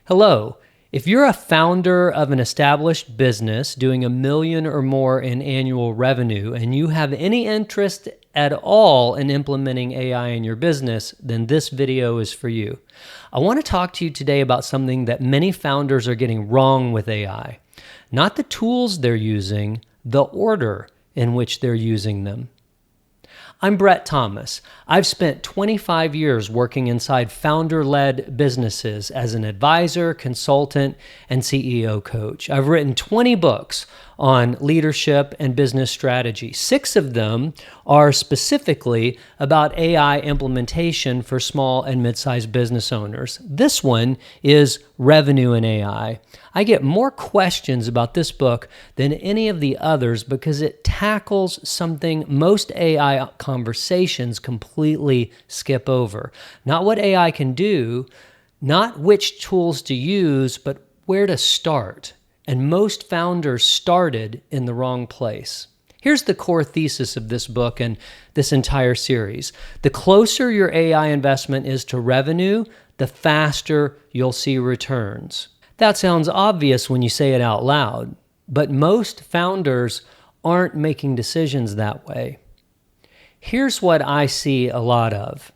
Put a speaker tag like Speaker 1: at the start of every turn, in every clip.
Speaker 1: Hello. If you're a founder of an established business doing $1 million or more in annual revenue and you have any interest at all in implementing AI in your business, then this video is for you. I want to talk to you today about something that many founders are getting wrong with AI. Not the tools they're using, the order in which they're using them. I'm Brett Thomas. I've spent 25 years working inside founder-led businesses as an advisor, consultant, and CEO coach. I've written 20 books on leadership and business strategy. 6 of them are specifically about AI implementation for small and mid-sized business owners. This one is Revenue in AI. I get more questions about this book than any of the others because it tackles something most AI conversations completely skip over. Not what AI can do, not which tools to use, but where to start. And most founders started in the wrong place. Here's the core thesis of this book and this entire series. The closer your AI investment is to revenue, the faster you'll see returns. That sounds obvious when you say it out loud, but most founders aren't making decisions that way. Here's what I see a lot of.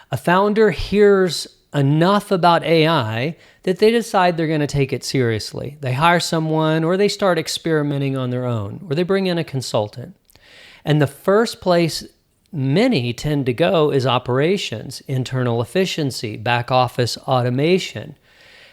Speaker 1: A founder hears enough about AI that they decide they're going to take it seriously. They hire someone, or they start experimenting on their own, or they bring in a consultant. And the first place many tend to go is operations, internal efficiency, back office automation.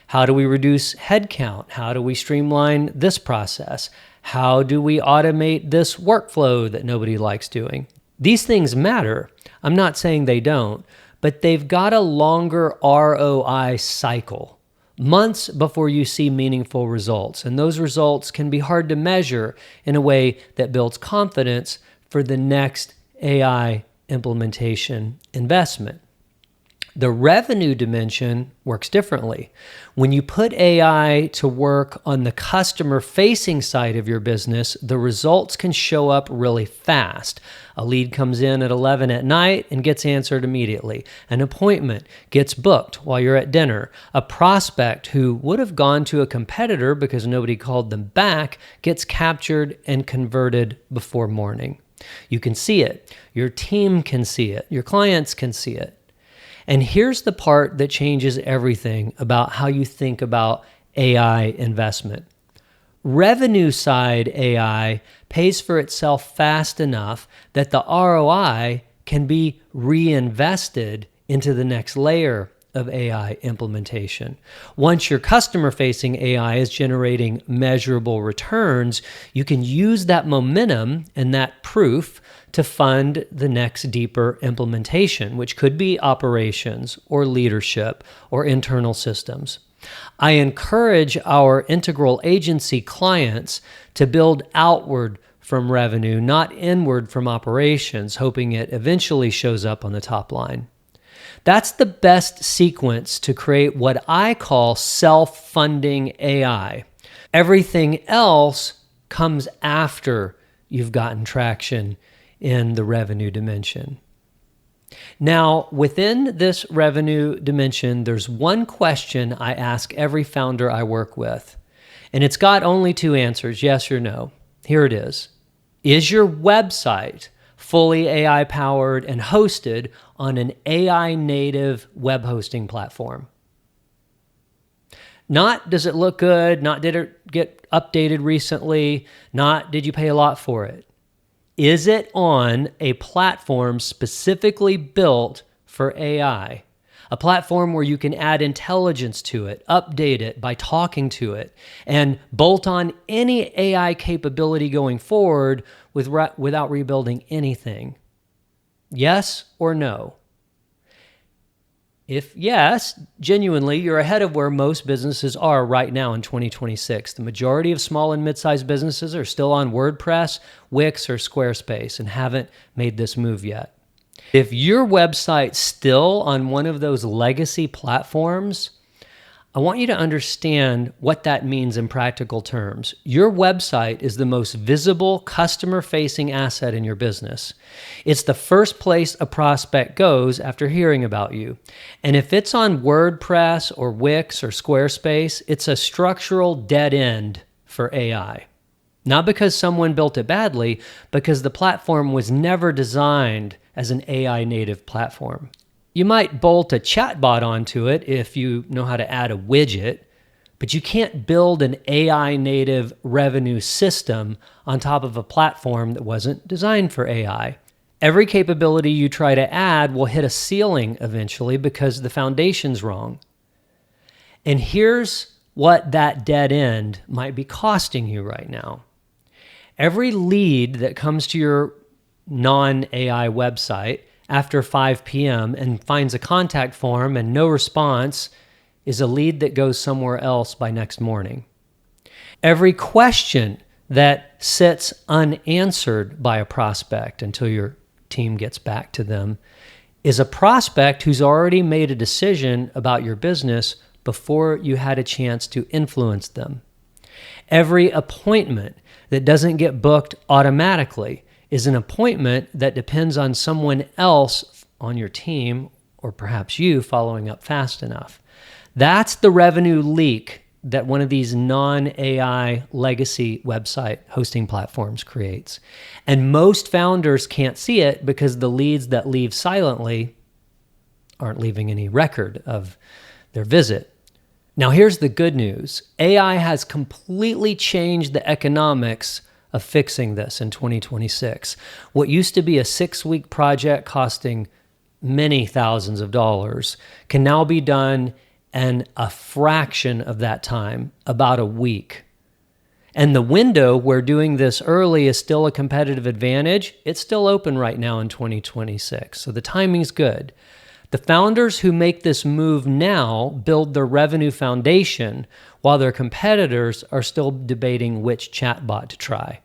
Speaker 1: How do we reduce headcount? How do we streamline this process? How do we automate this workflow that nobody likes doing? These things matter. I'm not saying they don't, but they've got a longer ROI cycle, months before you see meaningful results. And those results can be hard to measure in a way that builds confidence for the next AI implementation investment. The revenue dimension works differently. When you put AI to work on the customer-facing side of your business, the results can show up really fast. A lead comes in at 11 at night and gets answered immediately. An appointment gets booked while you're at dinner. A prospect who would have gone to a competitor because nobody called them back gets captured and converted before morning. You can see it. Your team can see it. Your clients can see it. And here's the part that changes everything about how you think about AI investment. Revenue side AI pays for itself fast enough that the ROI can be reinvested into the next layer of AI implementation. Once your customer-facing AI is generating measurable returns, you can use that momentum and that proof to fund the next deeper implementation, which could be operations or leadership or internal systems. I encourage our integral agency clients to build outward from revenue, not inward from operations, hoping it eventually shows up on the top line. That's the best sequence to create what I call self-funding AI. Everything else comes after you've gotten traction in the revenue dimension. Now, within this revenue dimension, there's one question I ask every founder I work with, and it's got only 2 answers, yes or no. Here it is. Is your website fully AI-powered and hosted on an AI-native web hosting platform? Not does it look good, not did it get updated recently, not did you pay a lot for it. Is it on a platform specifically built for AI? A platform where you can add intelligence to it, update it by talking to it, and bolt on any AI capability going forward without rebuilding anything. Yes or no? If yes, genuinely, you're ahead of where most businesses are right now in 2026. The majority of small and mid-sized businesses are still on WordPress, Wix, or Squarespace and haven't made this move yet. If your website's still on one of those legacy platforms, I want you to understand what that means in practical terms. Your website is the most visible customer-facing asset in your business. It's the first place a prospect goes after hearing about you. And if it's on WordPress or Wix or Squarespace, it's a structural dead end for AI. Not because someone built it badly, because the platform was never designed as an AI native platform. You might bolt a chatbot onto it if you know how to add a widget, but you can't build an AI native revenue system on top of a platform that wasn't designed for AI. Every capability you try to add will hit a ceiling eventually because the foundation's wrong. And here's what that dead end might be costing you right now. Every lead that comes to your non-AI website after 5 p.m. and finds a contact form and no response is a lead that goes somewhere else by next morning. Every question that sits unanswered by a prospect until your team gets back to them is a prospect who's already made a decision about your business before you had a chance to influence them. Every appointment that doesn't get booked automatically is an appointment that depends on someone else on your team, or perhaps you, following up fast enough. That's the revenue leak that one of these non-AI legacy website hosting platforms creates. And most founders can't see it because the leads that leave silently aren't leaving any record of their visit. Now, here's the good news. AI has completely changed the economics of fixing this in 2026. What used to be a 6-week project costing many thousands of dollars can now be done in a fraction of that time, about a week. And the window where doing this early is still a competitive advantage, it's still open right now in 2026. So the timing's good. The founders who make this move now build their revenue foundation while their competitors are still debating which chatbot to try.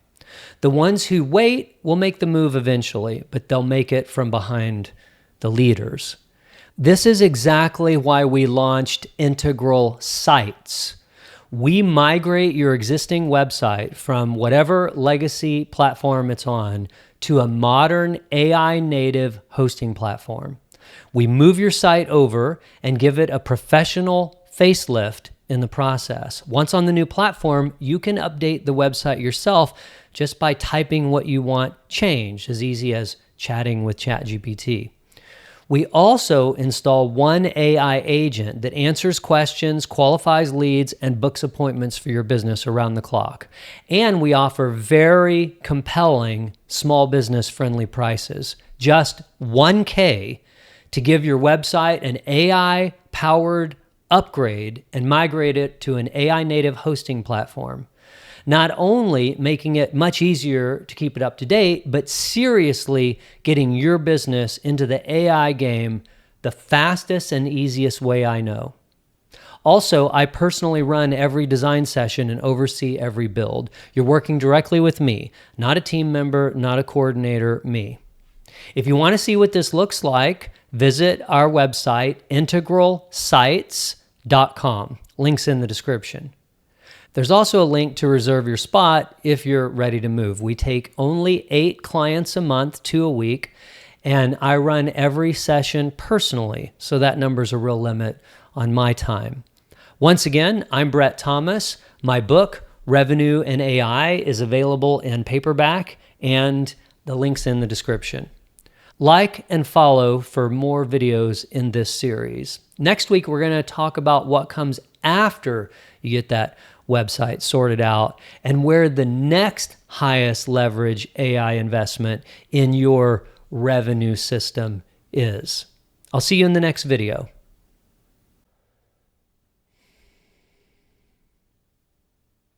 Speaker 1: The ones who wait will make the move eventually, but they'll make it from behind the leaders. This is exactly why we launched Integral Sites. We migrate your existing website from whatever legacy platform it's on to a modern AI native hosting platform. We move your site over and give it a professional facelift in the process. Once on the new platform, you can update the website yourself just by typing what you want changed, as easy as chatting with ChatGPT. We also install one AI agent that answers questions, qualifies leads, and books appointments for your business around the clock. And we offer very compelling small business friendly prices, just $1,000 to give your website an AI-powered upgrade and migrate it to an AI-native hosting platform. Not only making it much easier to keep it up to date, but seriously getting your business into the AI game the fastest and easiest way I know. Also, I personally run every design session and oversee every build. You're working directly with me, not a team member, not a coordinator, me. If you want to see what this looks like, visit our website, integralsites.com. Links in the description. There's also a link to reserve your spot if you're ready to move. We take only 8 clients a month, 2 a week, and I run every session personally, so that number's a real limit on my time. Once again, I'm Brett Thomas. My book, Revenue and AI, is available in paperback, and the link's in the description. Like and follow for more videos in this series. Next week, we're going to talk about what comes after you get that website sorted out and where the next highest leverage AI investment in your revenue system is. I'll see you in the next video.